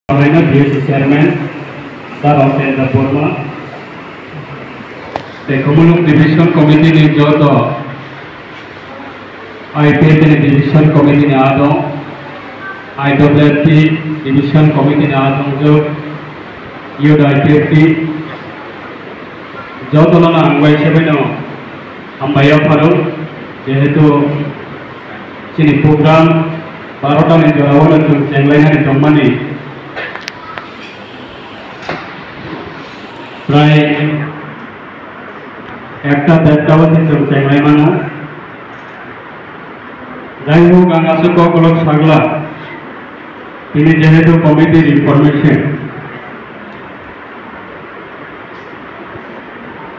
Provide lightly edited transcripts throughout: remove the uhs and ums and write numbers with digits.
DSC Chairman, Sir Osendra Burma, the Kumuluk Division Committee ni Joto, IPF Division Committee ni Adong, IWFT Division Committee ni Adong Jo, Yud IPFT, Joto Lana Angwai Sebeno, Ambaya Faruk, যেহেতু চিনি programme 12টা minute জলাবল চেংলাইহানি দম্মানি প্রায় একটা দেড়টা বছর চেংলাই মানো যাই হোক আঙ্গাসক কলক সাগলা তিনি যেহেতু কমিটির ইনফরমেশন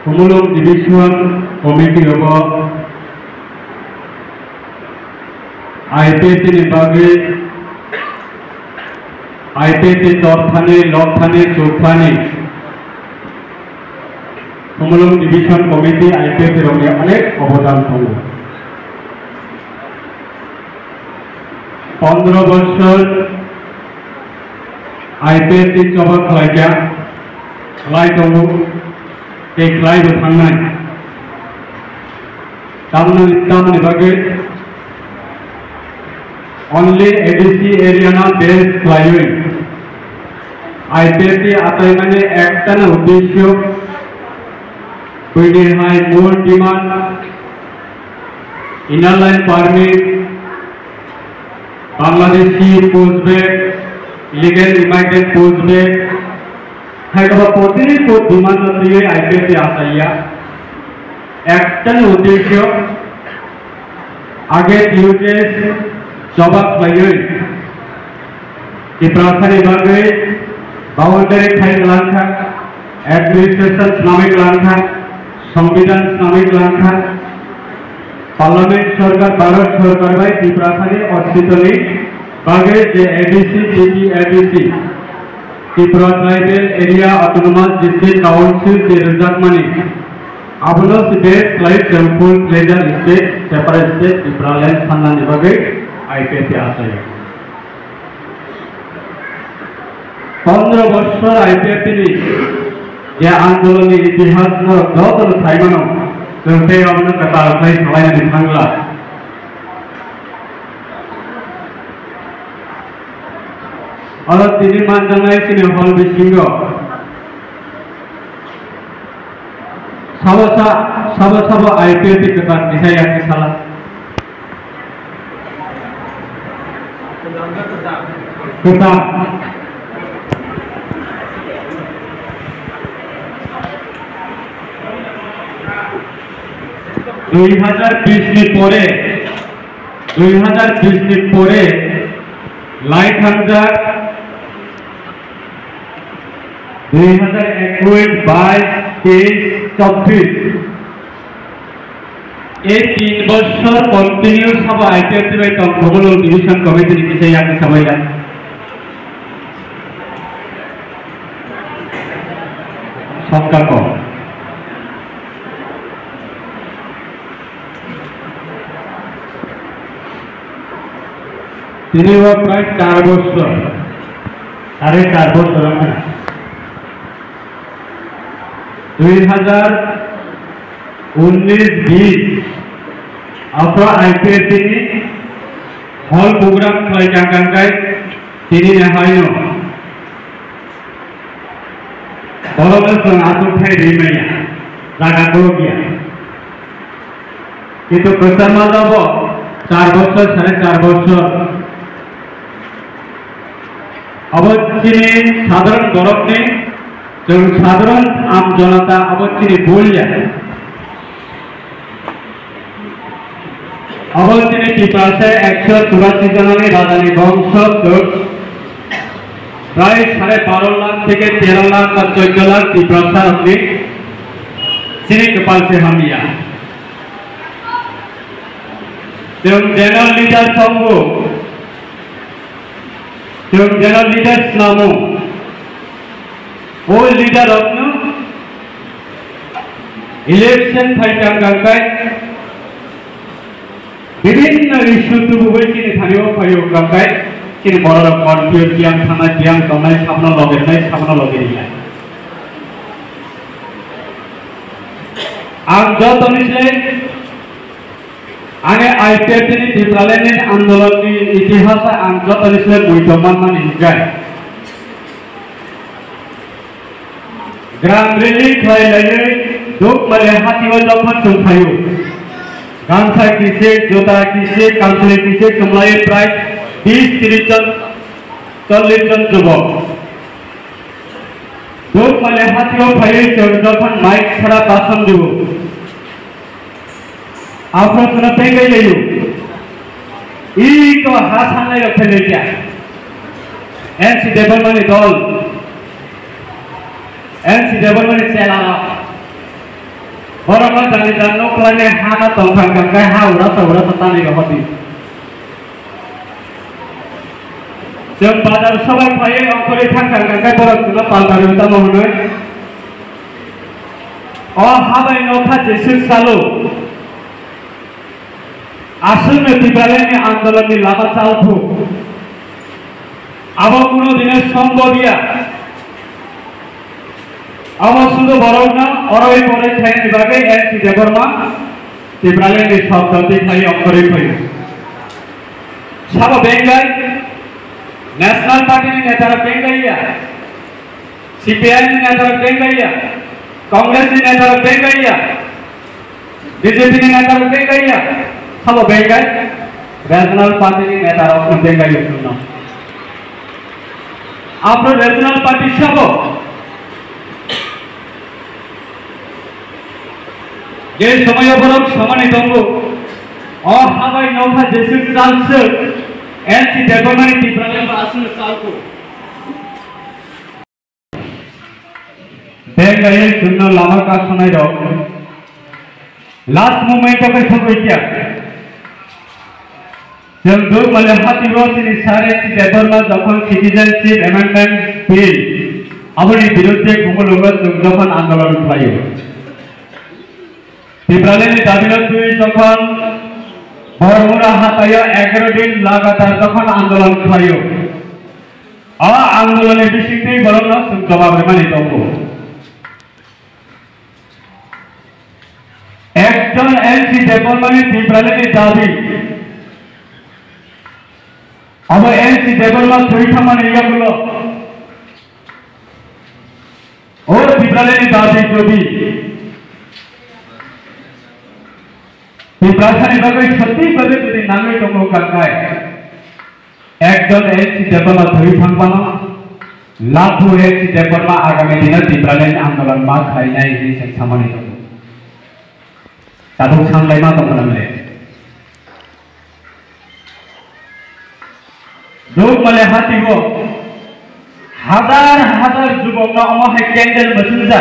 কুমুলুং ডিভিশন কমিটি হব IPF নিবাগে IPF তরথানে লথানে চৌথানে কুমুলুং ডিভিশন কমিটি IPF এর অনেক অবদান দङ 15 বছর IPF চবা খালাইয়া খালাই দङ এই খালাইबो थांनाय तामनि बागै only ADC area na based climate IPF আতাই মানে একটা না উদ্দেশ্য বইনে হাই মোর demand inner line permit Bangladeshi pushback illegal immigrant pushback হাইবা প্রতিটি ডিমান্ড দিয়ে IPF আসাইয়া একটা না উদ্দেশ্য আগে ডিউটেস জবাব লাইয়ে কি প্রার্থনা বাগে বাউন্ডারি খাই লাঙ্কা অ্যাডমিনিস্ট্রেশন ইসলামিক লাঙ্কা সংবিধান ইসলামিক লাঙ্কা পার্লামেন্ট সরকার ভারত সরকার ভাই কি প্রার্থনা অস্তিত্বনি বাগে যে ADC TP ADC Tripura tribal area autonomous district council যে রিজার্ভ মানি আবুলস বেস লাইফ টেম্পল প্লেজার state separate state Tripura land সান্নানি বাগে IPF আসায় 15 বছর IPF যে আন্দোলনের ইতিহাস যত সাইমানো जोंथे हमनो कथा खाय खालायनानै थांला आरो दिनै मानजानाय सिने हल बिसिंग साबा IPF कथा दिसायाखै साला कथा 2020 नि পরে লাইট হাজার 2021 22 23 24 এই 3 বছর কন্টিনিউ সব IPF বাই কমগুলো ডিভিশন কমিটি কিছু ইয়াকে সবাইলা সবকা কম তিনি প্রায় 4 বছর 4.5 বছর 2019-20 আপনার IPF তিনি হল প্রোগ্রাম খাই জাঙ্গাঙ্গাই তিনি নেহাইনো বড়দের আতুক খাই রিমাইয়া জায়গা করো গিয়া কিন্তু প্রচার মা যাব 4 বছর 4.5 বছর अवश्य साधारण गौरव ने जो साधारण आम जनता अवश्य बोल जाए अवश्य की पास 184 जन राजधानी वंश प्राय 12.5 लाख থেকে 13 लाख বা 14 लाख की प्रसार अपने सिने कपाल से हम लिया जनरल लीडर संघ जनरल लीडर नामो वो लीडर अपना इलेक्शन फाइट विभिन्न इश्यू तो वो किने थानियो फाइयो करता है कि बड़ कन्फ्यूज गियान थाना गियान कमनाय सामना लगेनाय सामना लगेनाय आं जत निसले आगे आईपीएफ नि दिप्रालेनि आंदोलन नि इतिहास आं जत निसले मुइदमान मानि हिगाय ग्राम रेली खालायलायै दुख माले हातिवा जखन जोंखायो गामसा किसे जोता किसे कालसले किसे कमलाय प्राय 20-30 जन 40 जन जुबक दुख माले हातिवा फायो जखन माइक छाड़ा भाषण देबो आपना पेंगे लेयो ई को हासानाय रखले क्या एनसी डेभलपमेंट दल एनसी डेभलपमेंट सेला बरम जानि जानो क्लाने हाना तंखां गंगाय हा उरा सौरा तानि रहति जों बाजार सबाय फायो अंकरे थांखां गंगाय बरम पालबारि उदामोनो अ हाबाय नखा जेसु सालो आसल में दिप्रालेनि आंदोलन लामा चालथु अब कोनो दिने सम्भविया अब सुदु बरौना अरबै परे थायनि बागै एनसी देबरमा दिप्रालेनि शब्दति थाय अंकरै फैयो साबो बेंगाय नेशनल पार्टी नि नेतारा बेंगाइया सीपीआई नि नेतारा बेंगाइया कांग्रेस नि नेतारा बेंगाइया बीजेपी नि नेतारा बेंगाइया सब बेंगाय रीजनल पार्टी नेता अपने बेंगाई सुनो आप रीजनल पार्टी सब ये समय बरक समानी दंगो और हाबाई नौखा जेसु सालसो एनसी डेभलपमेंट दिप्रालेन आसन सालको बेंगाई सुनो लामा का सुनाई रो लास्ट मोमेंट का सबैया जों दुख माले हातिवा सिनि सारे देबरमा जखन सिटिजेनशिप एमेंडमेंट बिल आबनि बिरुद्धे कुमलुगा जखन आंदोलन खालायो दिप्रालेनि दाबिनोय जखन बरमुरा हाताया 11 दिन लगातार जखन आंदोलन खालायो आ आंदोलननि बिसिंथि बरमना जवाब मानि दंगो एकजन एनसी डेभलपमेंट दिप्रालेनि दाबि अब एनसी डेभलपमेंट थोड़ी माने यागुलो और दिप्रालेनि दाबि जोबि दिप्रासानि बागै सत्ति बागै जुदि नाङै दङ गांगाय एकजन एनसी डेभलपमेंट थोड़ी थांबानो लाखो एनसी डेभलपमेंट आगामी दिनाव दिप्रालेनि आंदोलन मा खालायनाय नि खामानि दङ दाबो सानलाय मा दङ नामले दुख माले हातिगो हजार हजार जुबक ना अमाहे कैंडल मसुजा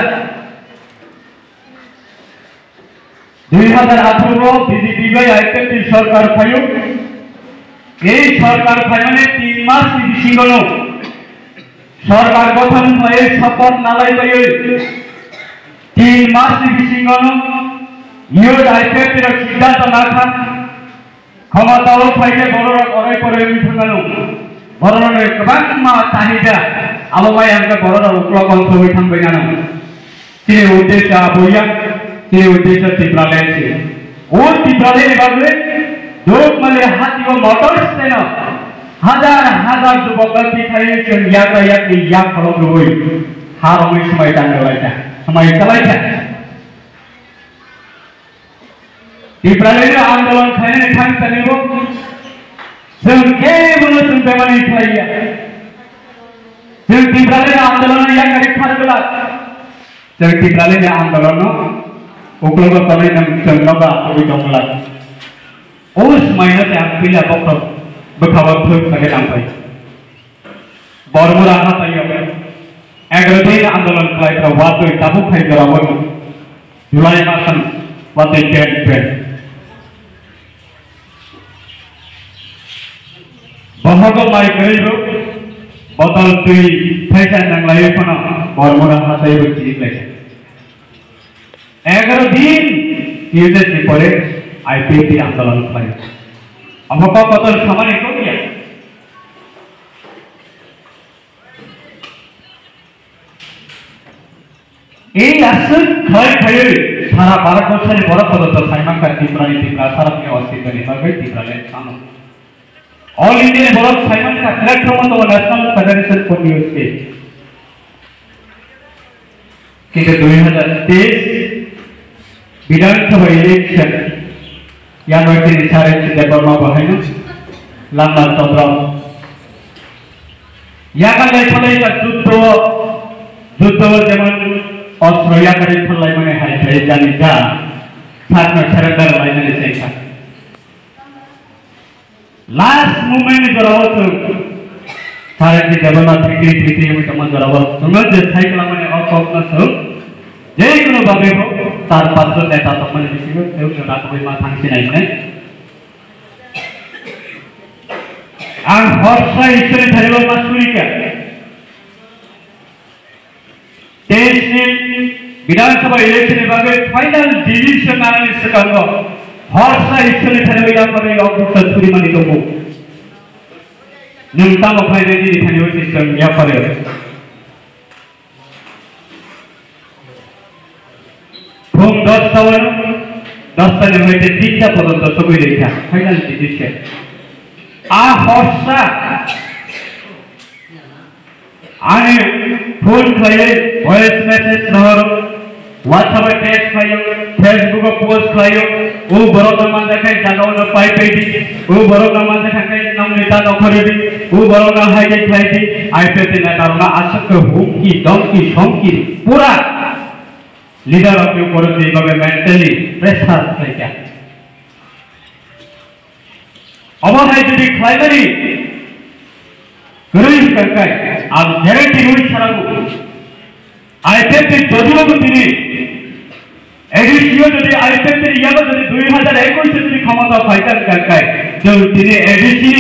2018 बीजेपी बाय आईपीएफ सरकार फायो এই सरकार फायमाने 3 मास बिसिंगनो सरकार गठन हये शपथ नालाय बायो 3 मास बिसिंगनो इउड आईपीएफ एर सिद्धांत नाखा क्षमताओ फायदे बररा अराय परे थांगानो बररने गोबां मा चाहिदा आबमाय आंगा बररा उक्लगन सबै थांबायनानो तिनि उद्देश्य बया तिनि उद्देश्य दिप्रालेनि ओ दिप्रालेनि बागै दुख माले हातिवा मोटर्स तेन हजार हजार जुबकति थायो जों याग्रा याग्रि या खालामलुबै हारमै समाय दांगलायता समाय खालायता दिप्रालेनि आंदोलन खालायनाय थांखिनिबो जों केवल जों बेमानि खालाया जों दिप्रालेनि आंदोलन याग्रि खारगला जों दिप्रालेनि आंदोलन उक्लग तले जों नगा अबि दंला उस महीने से हम पिला बक्तर बखावत सके नामपाई बरमुरा हातायो 11 दिन आंदोलन खालायग्रा वातै दाबो खायग्राबो जुलाइ मासन वातै पेन बहागो माइ गैबो बदल दुई फैसा नांलायो फना बरमुरा हातायो जितलाय 11 दिन यूजेसनि परे आईपीएफ आंदोलन खालायो अब बदल खामानि को गया এই আসল ক্ষয় ক্ষয়ে সারা ভারতবর্ষের বড় পদত সাইমাঙ্কা ত্রিপুরানি ত্রিপুরা সারাকে অস্তিত্ব নিভাবে ত্রিপুরালের সানো অল ইন্ডিয়া বড় সাইমাঙ্কা প্ল্যাটফর্ম তো ন্যাশনাল ফেডারেশন করতে হচ্ছে কিন্তু 2023 বিধানসভা ইলেকশন ইয়ানওয়ার্তি নিসারের দেববর্মা বহাইন লাম্বা চন্দ্র ইয়াকালে ফলে যুদ্ধ যেমন অস্ত্র ইয়াকালে ফলাই মানে হাই জানি যা সাতনা সারেন্ডার লাইনে সেটা লাস্ট মোমেন্ট জরাবত সারেন্ডি দেবনা থেকে আমি তোমার জরাবত তোমরা যে সাইকেল মানে অকল্পনা যে কোনো ভাবে হোক তার পাত্র নেতা তখন দিছিল কেউ রাখবে মা থাকছে নাই আর হর্ষা ঈশ্বরে ধরিব মাসুরিকা देश ने विधानसभा इलेक्शन भागे फाइनल डिसीजन आने से कहूँगा हर्षा इच्छा ठहरे या पर एक ऑफिसर छुरी मनी तो वो न्यूनतम फाइनल दिखाने वाले सिस्टम या पर भूम 10 ताने में ते 3 पदों तो सभी देखा फाइनल डिसीजन आ हर्षा आने फोन खाए वॉइस मैसेज नहर व्हाट्सएप टेक्स्ट खायो फेसबुक पोस्ट खायो वो बरोदा मान देखाय जागाव न पाई पेटी वो बरोदा मान देखाय नाम नेता नखरेबी वो बरोदा हाइजे खाइती आईपीएस नेता ना आशक हुमकी धमकी धमकी पूरा लीडर ऑफ यू করে এইভাবে মেন্টালি প্রেসার থাকে অবহাই যদি খাইবারি গরিব কাকাই আর গ্যারান্টি রই ছাড়াবো আইপিএফের যদিও তিনি এডিসিও যদি আইপিএফের ইয়াবা যদি 2021 যদি ক্ষমতা পাইতেন কাকাই যে তিনি এডিসি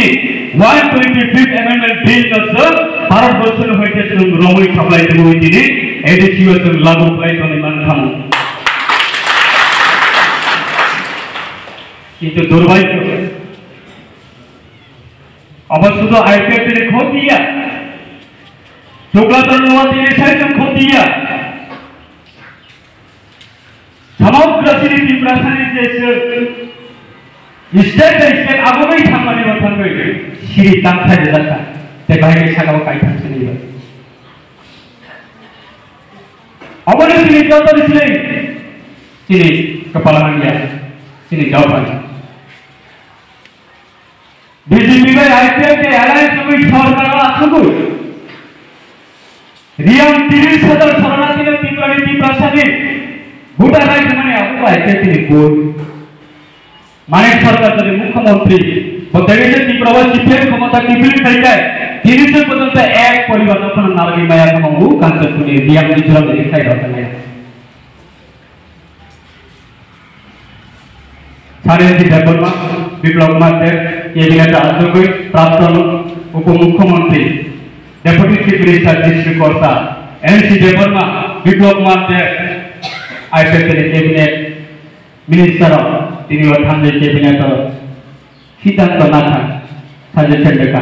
125th অ্যামেন্ডমেন্ট বিল নছে ভারতবর্ষের হইতে রমই সাপ্লাই দেব তিনি এডিসিও লাগু করাইতো নিমান খামু কিন্তু দুর্ভাগ্য অবশ্য তো আইপিএফের ক্ষতিয়া চোখলাতর নওয়াতি রেসাইজন ক্ষতিয়া সমগ্র সিটি ত্রিপুরাসানি যে স্টেট আগমেই থাকমানি থাকবে সিঁড়ি তাংখায় দেখা তে বাইরে সাগাও কাই থাকছে নিবে অবনে তিনি যত ছিলেন তিনি কপালাঙ্গিয়া তিনি যাওয়ান বিজেপি ভাই আইপিএফ के अलायंस में सरकार আসুক रियम 30,000 शरणार्थी ত্রিপুরানি ত্রিপুরাসানি ভোটার রাইট মানে আপু আইপিএফ তিনি কোন मानिक सरकार যদি মুখ্যমন্ত্রী বদলেছে ত্রিপুরাবাসী ফের ক্ষমতা টিপিল হয়ে যায় 30 পর্যন্ত এক পরিবর্তন নারী মায়া কমু কাঞ্চন পুনি রিয়াম নিজরা দেখাই হতে না সারেন্দ্র দেববর্মা বিপ্লব মাত্র कैबिनेट अध्यक्ष प्राक्तन उपमुख्यमंत्री डेप्यूटी चीफ मिनिस्टर डिस्ट्रिक्ट कर्ता एनसी देवबर्मा विप्लव मात्रे आईपीएफ कैबिनेट मिनिस्टर তিনি থানলে कैबिनेट সিদ্ধান্ত না থাক সাজেশন দেখা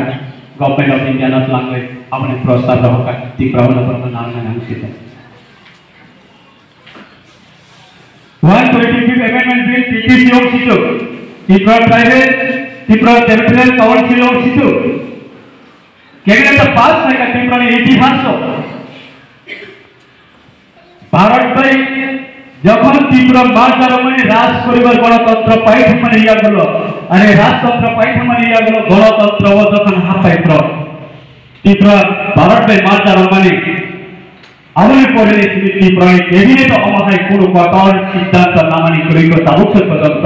गवर्नमेंट ऑफ इंडिया नत लांगे अपने प्रस्ताव होगा ত্রিপুরা হলপরম নাম নামसित 125th amendment bill टीटीसी অংশিত Tripura private Tripura territorial council অংশিত कैबिनेट पास থাকা ত্রিপুরার ইতিহাস ভারত ভাই যখন ত্রিপুরা মাঝারমণি রাজ পরিবার গণতন্ত্র পাইঠামানি ইয়াগুলো আরে রাজতন্ত্র পাইঠামানি ইয়াগুলো গণতন্ত্র ও যখন হাতাই প্র ত্রিপুরা ভারত ভাই মাঝারমণি আমলে পড়ে ত্রিপুরা ক্যাবিনেট অমাহাই কোনো কঠোর সিদ্ধান্ত নামানি করিত তাবুক পর্যন্ত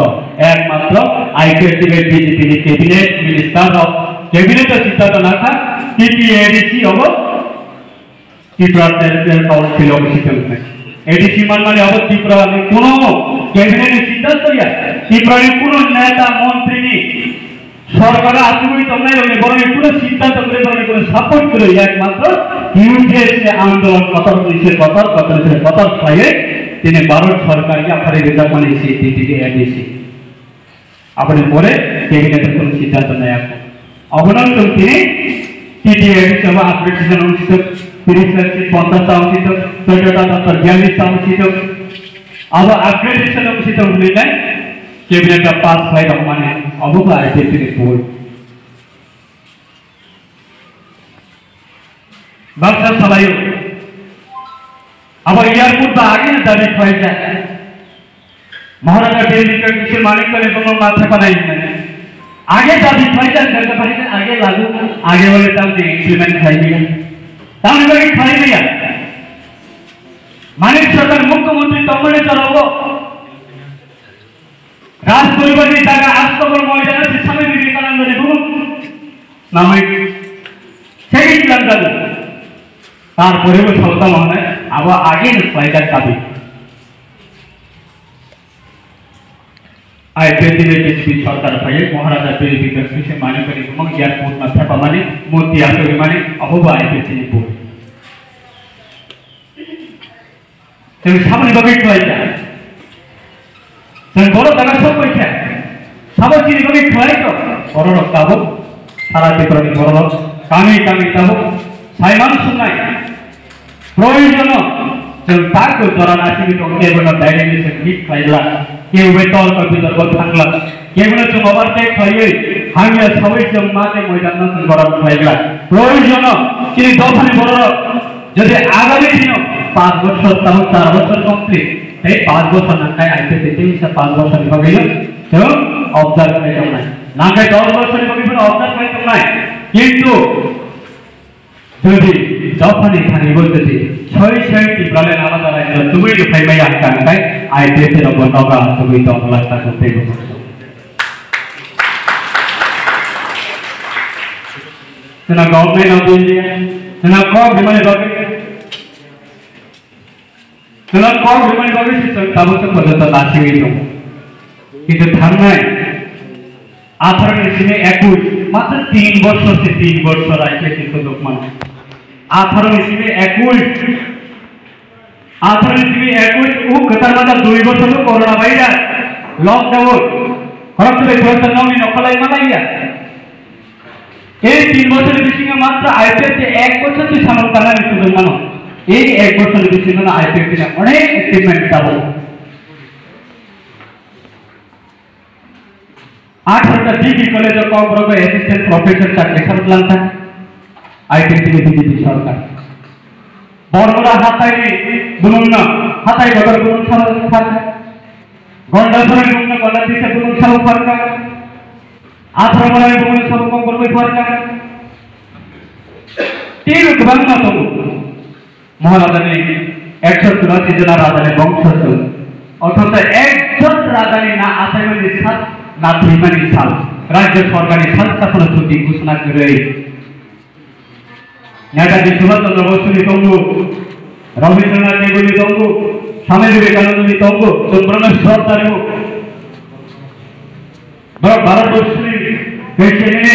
একমাত্র IPF BJP cabinet minister of cabinet सिद्धांत ना था टीटीएडीसी अब ত্রিপুরা টেরিটোরিয়াল কাউন্সিল অংশিত एडीसी मान माने अब ত্রিপুরা কোনো कैबिनेट सिद्धांत या ত্রিপুরার কোনো নেতা মন্ত্রী নি সরকার আসুই তোমরা ওই বড় কোনো সিদ্ধান্ত করে বড় কোনো সাপোর্ট করে একমাত্র ইউজেস আন্দোলন কতর খায়ে তিনি ভারত সরকার या ফরে রিজার্ভ মানে সেই टीटीएडीसी अपने পরে कैबिनेट কোনো সিদ্ধান্ত নেয় অবনন্দন তিনি टीटीएडीसी সভা অ্যাপ্লিকেশন অনুষ্ঠিত 30 सीट 50 सीट टोयोटा 42 सीट अब अपग्रेडेशन सीट मिलनाय कैबिनेट पास फाइल माने अब को आईपीएससी बोर्ड बक्सर सलायो अब एयरपोर्ट तो आगे ना दाबी खाई जाए महाराजा डेली का किसी मालिक को लेकर माथा बनाई है आगे दाबी खाई जाए घर का भाई आगे लागू आगे वाले तब ने इंप्लीमेंट खाई दिया तब ने भी खाई दिया मानिक सरकार मुख्यमंत्री तमने चलाओ राज परिवार की जगह आज तो बोल मौजूद है समय विवेकानंद ने बोल नामिक सेकंड लंदन तार परिवार चलता माने अब आगे न फायदा काबी आईपीएससी में किसी सरकार भाई महाराजा डेली का किसी माने करी मंग एयरपोर्ट में था माने मोती आते माने अब वो आईपीएससी बोर्ड तो सामने बगैर फायदा तो बड़ो जगह सब पैसा सब चीज बगैर फायदा बड़ो लोग ताबो सारा पेपर में बड़ो लोग कामी ताबो साइमान सुनाई प्रयोजन जों ताको दरान आसिबि दं केबोनो डायरेक्टली हिट फायला केबो तल कम्पिउटर को थांगला केबोनो जों ओभारटेक फायै हांगिया सबै जों माने मैदान जों गरम फायला प्रयोजन कि दफानि बड़ যদি আগামী দিন 5 বছর তাও 4 বছর কমপ্লিট এই 5 বছর নাকাই আইতে দিতে 5 বছর হবে তো অবজার্ভ করতে নাই নাকাই 10 বছর হবে অবজার্ভ করতে নাই কিন্তু যদি যখনই খানি বলতেছি 6 টিপ্রালেন আলাদা রাজ্য তুমি ফাইমাই আটকানকাই আইপিএসের ওপর নগা তুমি 10 লাখ টাকা পে করছো সেনা গভর্নমেন্ট অফ ইন্ডিয়া সেনা কম বিমানে যাবে সেনা কম বিমানে যাবে তাবতে পর্যন্ত লাসিয়ে দাও কিন্তু থামনাই 18 সিনে 21 মাত্র 3 বছর সে 3 বছর আইপিএসসি সুযোগ মানে 18 সিনে 21 18 সিনে 21 ও কতার মাঝে 2 বছর করোনা ভাইরাস লকডাউন খরচে খরচ নমি নকলাই মালাইয়া এই 3 বছরের বিশিঙ্গা মাত্র আইপিএসসি 1 বছর তুই সামল কানা সুযোগ মানো এই 1 বছরের বিশিঙ্গা আইপিএসসি না অনেক অ্যাচিভমেন্ট পাবো 8 ডিগ্রি কলেজে কমরবে অ্যাসিস্ট্যান্ট প্রফেসর চাকরি করলাম তা আইপিএসসি में বিজেপি সরকার বড়রা হাতাই বলুন না হাতাই বড় বলুন সরকার গন্ডাসরে বলুন গন্ডা দিছে বলুন সরকার 18 বলে বলুন সব কম করবে সরকার তিন গবন না তো মহারাজা ने 184 জন রাজার বংশধর অর্থাৎ একজন রাজানি না আসামের সাথ না ধীমানি সাল রাজ্য সরকারি সংস্থাপন ছুটি ঘোষণা করে নেতাজি সুভাষচন্দ্র বসু তঙ্গু রবীন্দ্রনাথ ঠাকুর তঙ্গু স্বামী বিবেকানন্দ তঙ্গু চন্দ্রনাথ সরকার ভারতবর্ষের পেছনে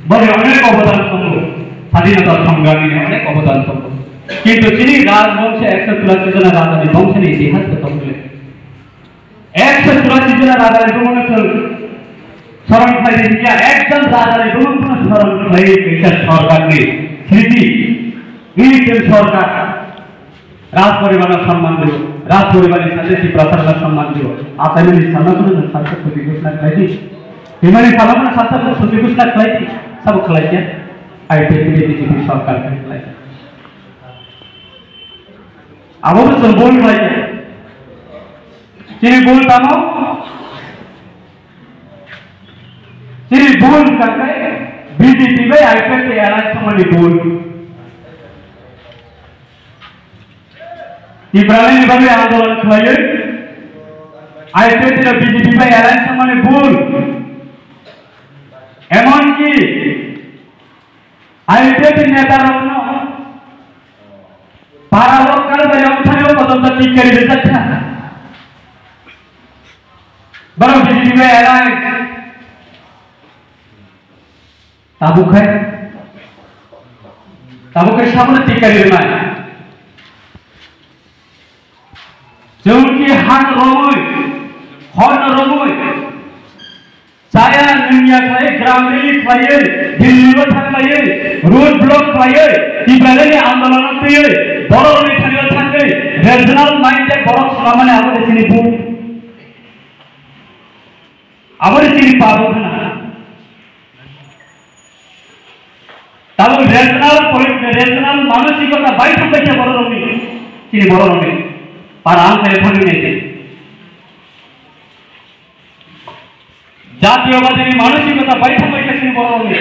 বড় অনেক অবদান তঙ্গু স্বাধীনতা সংগ্রামী অনেক অবদান তঙ্গু কিন্তু তিনি রাজবংশে 184 জন রাজার বংশের ইতিহাস কথা বলে 184 জন রাজার বংশের স্মরণ খাই দিয়া একজন রাজার বংশ স্মরণ খাই এটা সরকার নেই স্মৃতি ইউনিটের সরকার রাজ পরিবারের সম্মান দিল রাজ পরিবারের সাথে কি প্রচারের সম্মান দিল আপনাদের সম্মানের সাথে প্রতি ঘোষণা করেছি হিমানি সালামের সাথে প্রতি ঘোষণা করেছি সব খেলাইছে আইপিএসসি বিজেপি সরকার খেলাইছে আবার তো বল খেলাইছে তিনি বলতাম তিনি बोल करके बीजेपी में आईपीएससी एलायंस में बोल इब्राहिम भाई आंदोलन खाए आईपीएससी बीजेपी में एलायंस में बोल एमन की आईपीएससी नेता रखना पारा लोग कर दे उठाने पसंद ठीक कर दे सकता बड़ा बीजेपी में एलायंस ताबुक है ताबुक सामने टीका लेना है जोंकी हन रोमोय साया दुनिया खाए ग्राम रैली खाए दिल्ली में थांगाए रोड ब्लॉक खाए Ibrahim borok selamane abode sini bu abode sini pabu kana tabu rational মানসিকতা বাইরে থেকে বড় রবি sini বড় রবি পারাম টেলিফোন নিতে জাতীয়বাদী মানসিকতা বাইরে থেকে sini বড় রবি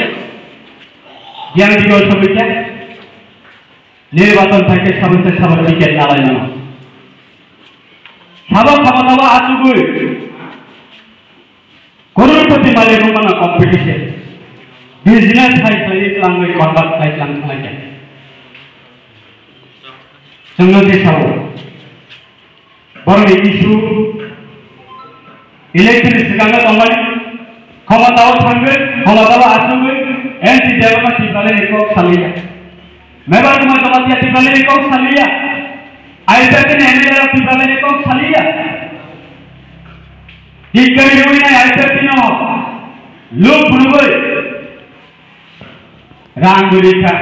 জ্ঞান দিগল সমিতি নির্বাচন থেকে সর্বোচ্চ টিকিট নালাই না সাবক ক্ষমতা আসুগুই করোড়পতি মালিক মানে কম্পিটিশন বিজনেস সাইকেল লাঙ্গুই কন্ডাক্ট সাইকেল লাঙ্গুই संगति साव बरं इशु इलेक्शन सिगांगा दंबानि क्षमताव थांगोन क्षमताव आसुगोन एनसी डेभलपमेंट टिपाले निको सालिया मेबार कुमार दमातिया टिपाले निको सालिया आइपीएल एमएलए टिपाले निको सालिया टिकरी होइना आइपीएल नो लोक बुनुगोय रां गुरिखा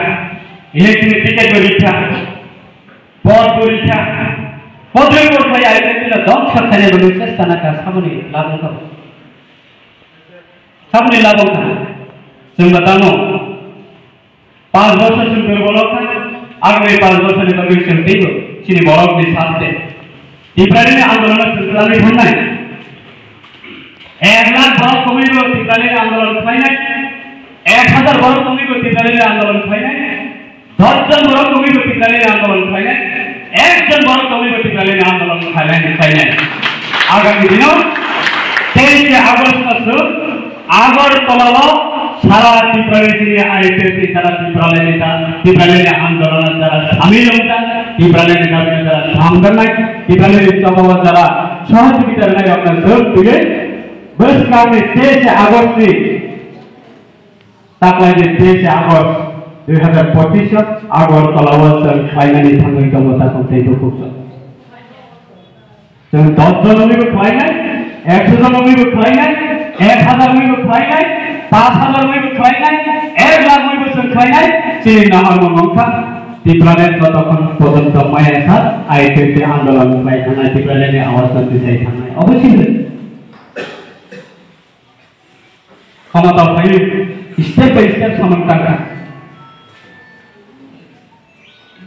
इलेक्शन टिकेट गुरिखा पद गुरिखा पदे कोठाय आइपीएल ध्वंस खाने बनु चेष्टा नाका सामने लाबोखा सामने लाबोखा जों बतानो 5 বছর सिम बलखा आगामी 5 বছरनि बागै जों बेबो सिनि बरकनि साथे टिप्रालिनि आन्दोलन खालामनानै थांनाय 1 लाख बरक कमिबो टिप्रालिनि आन्दोलन खालामनाय 1000 बरक कमिबो टिप्रालिनि आन्दोलन खालामनाय 10 जन बरक कमिबो टिप्रालिनि आन्दोलन खालामनाय 1 जन बरक कमिबो टिप्रालिनि आन्दोलन खालामनाय आगामी दिनाव 23 আগস্ট আগরতলা সারা ত্রিপুরালি আইপিএসি যারা ত্রিপুরালি আন্দোলন যারা সামিল হতা ত্রিপুরালি দাবি যারা সামদান নাই ত্রিপুরালি সভা যারা সহযোগিতা নাই আপনার যোগ দিলে বস কারণে 23 August তাকলাই 23 August 2025 Agartala ওয়াসল finally থাঙ্গই Kamata কমতে দুঃখ जों 10 জন মিলে ফাইনাল 100 জন মিলে ফাইনাল 1000 মিলে ফাইনাল 5000 মিলে ফাইনাল 1 লাখ মিলে ফাইনাল সেই নামার মঙ্কা ত্রিপুরালে ততক্ষণ পর্যন্ত মায়াসা আইপিএসি আন্দোলন পাইখানা ত্রিপুরালে আওয়াজ করতে চাই থানায় অবশ্যই ক্ষমতা পাইলে স্টেপ বাই স্টেপ সমানতা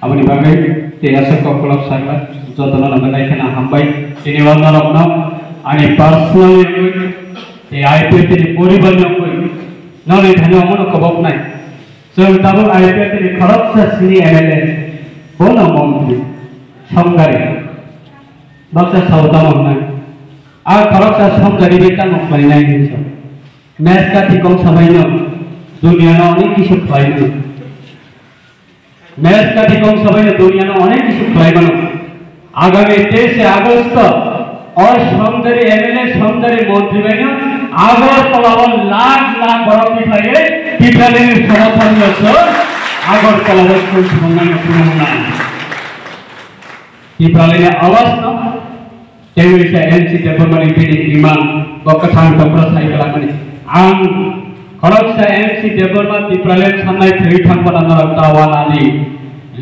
আপনি বাগাই তেয়াসা কপলক সাগলা যতন নাগাই খানা হামবাই তিনি বন্ধনরত্ন आणि पर्सनली ते आईपीएल नी परिबल कोई नले धन्य मन कबक नाही जों दाबो आईपीएल नी खरबसा सिनि एमएलए बोन मंत्री संगारी बाक्सा सौदा मंगनाय आ खरबसा संगारी बेटा मखलायनाय हिंसा मैच का ठिकं सबायनो दुनियानो अनेक किसु खायनो मैच का ठिकं सबायनो दुनियानो अनेक किसु खायनो आगामी 23 আগস্ট और सौंदर्य एमएलए सौंदर्य मंत्री बनो আগরতলা लाख लाख बरफ दिखाए टिप्राली समर्थन करछो আগরতলা को सुमंगन सुमंगन टिप्राली आवाज न तेविसा एनसी डेभलपमेंट बिनि इमान बकथान तंत्र साइकल माने आं खरबसा एनसी डेभलपमेंट टिप्राली साननाय थैथां बनाना तावानानि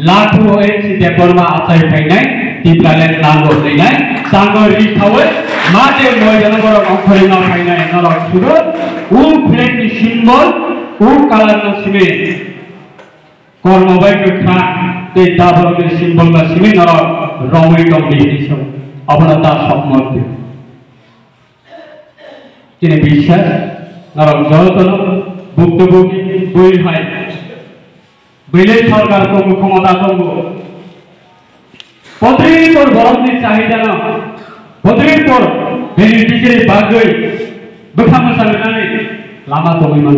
लाखु एनसी डेभलपमेंट आचाय फायनाय टिप्राली नांगौ दैनाय सांगरि खावै माते मयदान बर अंखरि न फायनाय नरक सुरो उ फ्लेग नि सिम्बल उ कलर न सिमे कर्मबाय गखा ते दाबर नि सिम्बल न सिमे नरक रमै कमनि दिसौ अपनता सकमते तिनि বিশ্বাস नरक जतन भुक्तभोगी बई হয় बेले सरकार को क्षमता को पत्रिक पर बरफनि चाहिदा न पत्रिक पर बेनिफिशियारि बागै बोखामो साननानै लामा दङैमोन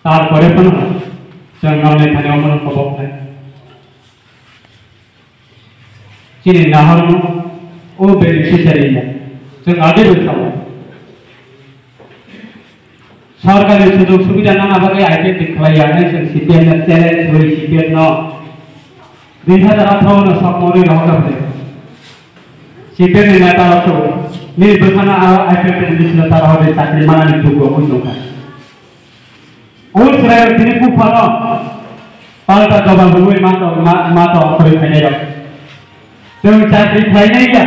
तारपरे पण जों नावले थानायाव मन खबरनाय चिनि नाहरनो ओ बेनिफिशियारि जों आदि बोखामो सरकारी सुजुग सुबिदा नाङा बागै आइपीएल दिखलायानो जों सीपीएम ना चैलेंज होई सीपीएम न 2018 न सकमरि रहका सीपीएम नि नेता आछो निर्वाचन आइपीएल दिसला तार हबे चाकरी मानानि दुगो हुनका ओल श्रेय तिनि कुफान पाल्टा जवाब हुई मातो अखरै खाइने जों चाकरी खायनाय या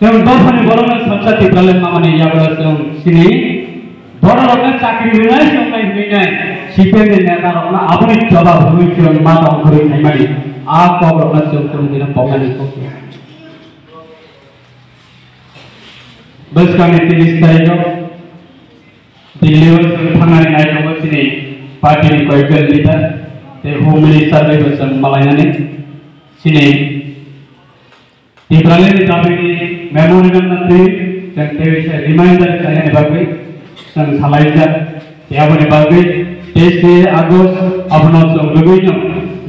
जों दफानि बर'नो सबसा तिप्राले मामानि याबला जों सिनि बर'नो चाकरी होनाय संनाय होनाय सिपेनि नेता रखना अपनी जवाब हुई जों माता अंकुरी थाइमानि आ कबरना जों कोनदिना पगानि को बस काने 30 तारिखआव दिल्लीआव जों थांनानै नायदोंमोन सिनि पार्टीनि कयेकजन लिडार ते होम मिनिस्टारबो जों मालायनानै सिनि तिप्रालेनि दाबिनि मेमोरेन्डाम नाथै जों तेविसे रिमाइन्डार खालामनाय बागै जों सालायजा याबनि बागै 23 आगस्ट अपना जों लुबैनो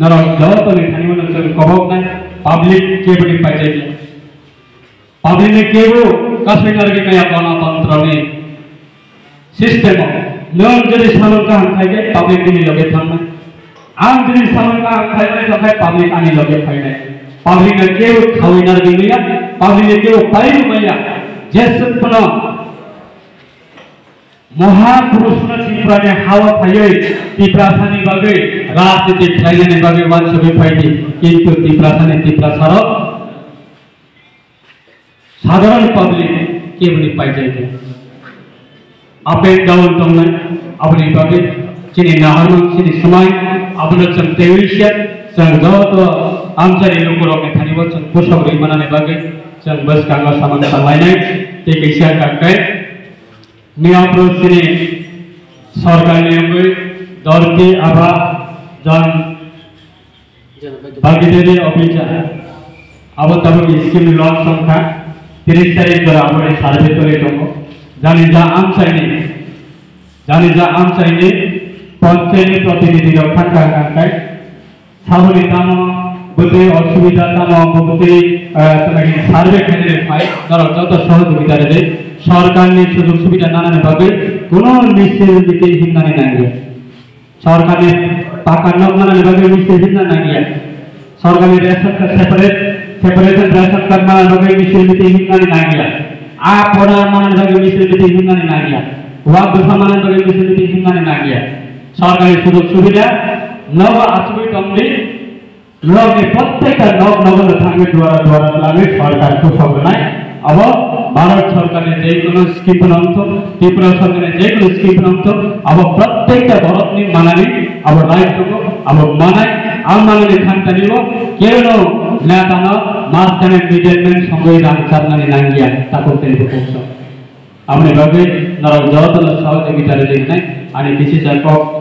नरक जतनि थानिमोन जों कबकनाय पब्लिक केबनि पाइजाय पब्लिक ने केबो कासैनारगे नाया गणतन्त्रनि सिस्टेम नों जदि सालुका हांखायगे पब्लिक नि लगे थांनाय आं जदि सालुका हांखायनाय थाखाय पब्लिक आनि लगे फायनाय पब्लिक ने केबो खावैनारगे नैया पब्लिक ने केबो पाइनो मैया जेसपना महापुरुषना तिप्रानि हावा फायै तिप्रासानि बागै राजनीति खालायनायनि बागै वानसबे फायदि किन्तु तिप्रा सारो साधारण पब्लिक केबनि पाइजायगे आपे डाउन दंनाय अपनी बागै चिनि नाहरमन चिनि समाय अपना जों तेविसिया जों जत आमचारि लोगोरके थानिबो जों पोसक रैमानानि बागै जों बसकांगा सामान सालायनाय ते कैसा काकै नियाप्रो सिनि सरकारनिबो दरति आबा जन भागीदारी अभियान अब तब स्कीम लॉन्च संख्या 30 तारिख द्वारा अपने सर्वे करे दंगो जानि जा आमचाइनि पंचायत प्रतिनिधि रक्षा कांकाय साबनि ताम बते असुविधा ताम बते तनागि सर्वे खाने फाइ तर जत सहयोगिता रे सरकारनि सुजुग सुविधा नानानि बागै कोनो निश्चय नीति हिन्नानि नागिया सरकारनि पाका नगनानि बागै निश्चय हिन्ना नागिया सरकारनि रेशन का सेपरेशन रेशन कार्ड मानानि बागै निश्चय नीति हिन्नानि नागिया आ पडा मानानि बागै निश्चय नीति हिन्नानि नागिया वाक दफा मानानि बागै निश्चय नीति हिन्नानि नागिया सरकारनि सुजुग सुविधा नव आचुबै तमनि लगे प्रत्येक नगन थांगे द्वारा लागे सरकार को सबनाय अब भारत सरकार ने जे कोनो स्कीम बनाउँछ त्रिपुरा सरकार ने जे कोनो स्कीम बनाउँछ अब प्रत्येक भारत नि मानानि अब राइट को अब मानाय आम मानानि खान्तानिबो केनो नेतान मास्काने मिडलमेन संविधान चारनानि नांगिया ताको तेलबो पोक्छ आमने बागै नरक जतल सहयोगिता रे लेखनाय आणि विशेष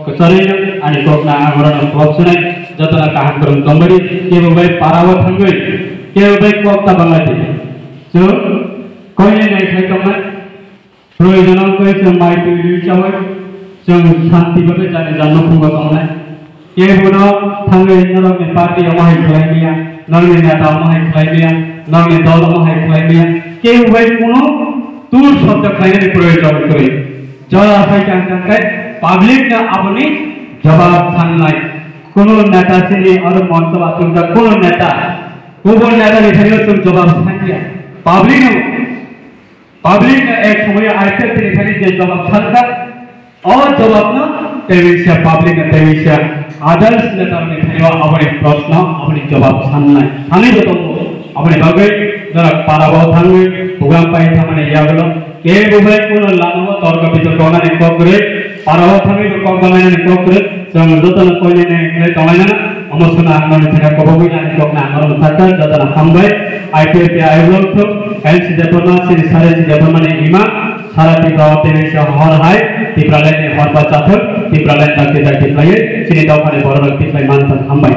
कसरेन आणि कोकना आमरण प्रोत्साहन जतना काम करन कंबडी केबो बाय पारावत हंगै केबो बाय कोकता बंगाती जो कोइने नै छै कम प्रयोजन कोइ छ माइति लिचावै जों शान्ति बागै जाने जानो खुंगा कमनाय केबो न थांगै नरक नि पार्टी अमाय खलाइनिया नरनि नेता अमाय खलाइनिया नरनि दल अमाय खलाइनिया केबो बाय कोनो तुर शब्द खाइने प्रयोजन करे जय आफाय कांकाय पब्लिक ना अपनी जवाब छान्नाय कोनो नेता सिनि अरु मंच बाचुंगा कोनो नेता लेखानियो तुम जवाब छानिया पब्लिक ने एक समय आइते लेखानि जे जवाब छानका और जवाब न तेविसिया पब्लिक ने तेविसिया आदर्श नेता ने खानियो अपने प्रश्न अपनी जवाब छान्नाय छानि बतंगो अपने बागै जरा पाराबो थांगै भुगाम पाइ थामाने यागलो के बुबाय कोनो लानो तर्क बितर्क गनाने ककरे पाराबो थांगै ककगनाने ककरे जों जतन कोइने ने तमायना अमसना आंगन थाका कबगै नानि ककना आंगन थाका जतन हामबाय आइपिपि आइब्लथ हेल्थ जेपना सिरि सारे जेपमाने इमा सारा तिब्रा तेविसिया हर हाय तिब्रालायनि हर बाचाथ तिब्रालाय ताके ताके लाये सिनि दावखाने बरन तिब्राय मानथन हामबाय।